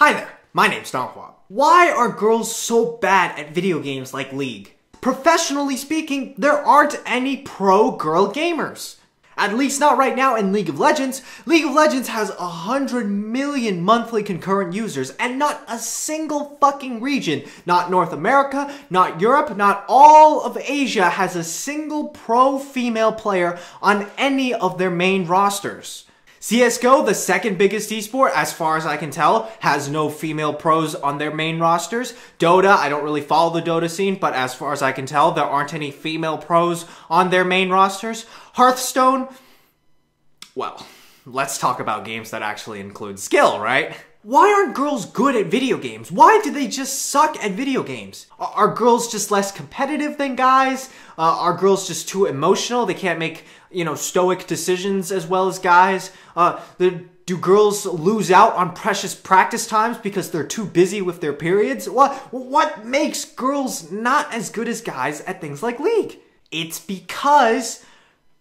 Hi there, my name's Donghua. Why are girls so bad at video games like League? Professionally speaking, there aren't any pro girl gamers. At least not right now in League of Legends. League of Legends has 100 million monthly concurrent users and not a single fucking region, not North America, not Europe, not all of Asia has a single pro female player on any of their main rosters. CSGO, the second biggest esport, as far as I can tell, has no female pros on their main rosters. Dota, I don't really follow the Dota scene, but as far as I can tell, there aren't any female pros on their main rosters. Hearthstone, well, let's talk about games that actually include skill, right? Why aren't girls good at video games? Why do they just suck at video games? Are girls just less competitive than guys? Are girls just too emotional? They can't make, stoic decisions as well as guys? Do girls lose out on precious practice times because they're too busy with their periods? What makes girls not as good as guys at things like League? It's because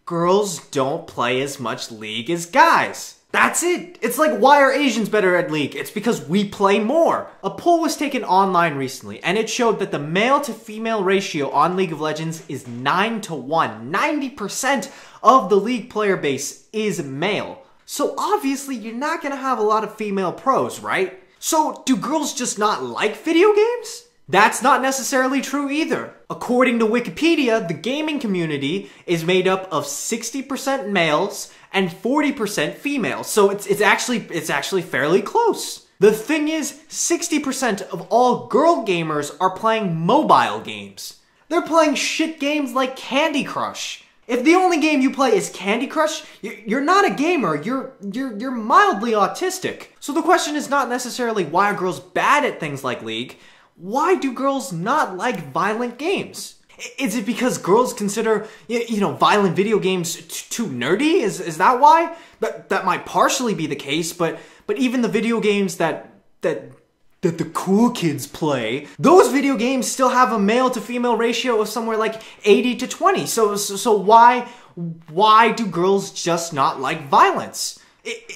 girls don't play as much League as guys. That's it. It's like, why are Asians better at League? It's because we play more. A poll was taken online recently, and it showed that the male to female ratio on League of Legends is 9-to-1. 90% of the League player base is male. So obviously, you're not gonna have a lot of female pros, right? So do girls just not like video games? That's not necessarily true either. According to Wikipedia, the gaming community is made up of 60% males and 40% females, so it's actually fairly close. The thing is, 60% of all girl gamers are playing mobile games. They're playing shit games like Candy Crush. If the only game you play is Candy Crush, you're not a gamer, you're mildly autistic. So the question is not necessarily why are girls bad at things like League. Why do girls not like violent games? Is it because girls consider, violent video games too nerdy? Is that why? That might partially be the case, but even the video games that the cool kids play, those video games still have a male to female ratio of somewhere like 80-to-20. So why do girls just not like violence?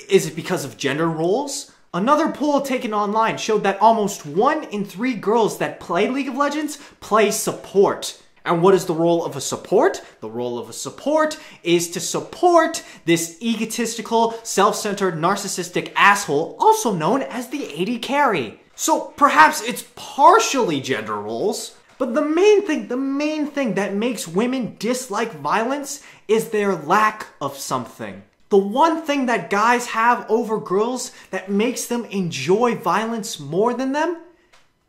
Is it because of gender roles? Another poll taken online showed that almost 1 in 3 girls that play League of Legends play support. And what is the role of a support? The role of a support is to support this egotistical, self-centered, narcissistic asshole, also known as the AD carry. So perhaps it's partially gender roles, but the main thing that makes women dislike violence is their lack of something. The one thing that guys have over girls that makes them enjoy violence more than them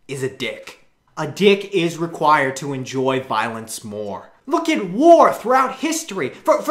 is a dick. A dick is required to enjoy violence more. Look at war throughout history. Up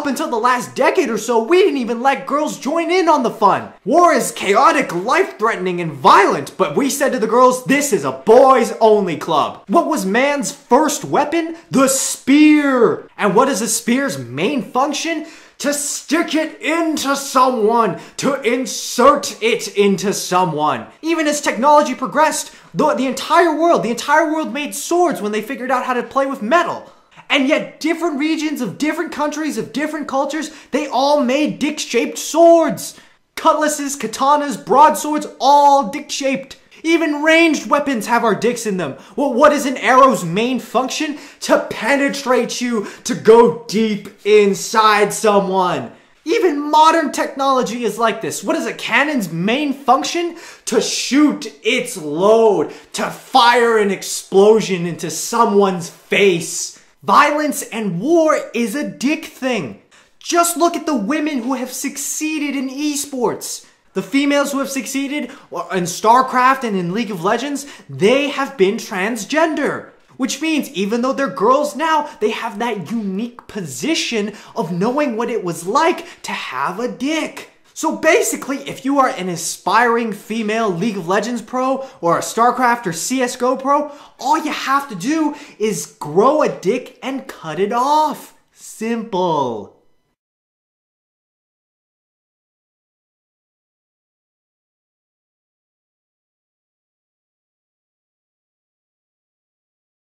until the last decade or so, we didn't even let girls join in on the fun. War is chaotic, life-threatening, and violent, but we said to the girls, this is a boys-only club. What was man's first weapon? The spear. And what is a spear's main function? To stick it into someone, to insert it into someone. Even as technology progressed, the entire world made swords when they figured out how to play with metal. And yet different regions of different countries, of different cultures, they all made dick-shaped swords. Cutlasses, katanas, broadswords, all dick-shaped. Even ranged weapons have our dicks in them. Well, what is an arrow's main function? To penetrate you, to go deep inside someone. Even modern technology is like this. What is a cannon's main function? To shoot its load, to fire an explosion into someone's face. Violence and war is a dick thing. Just look at the women who have succeeded in esports. The females who have succeeded in StarCraft and in League of Legends, they have been transgender. Which means even though they're girls now, they have that unique position of knowing what it was like to have a dick. So basically, if you are an aspiring female League of Legends pro or a StarCraft or CSGO pro, all you have to do is grow a dick and cut it off. Simple.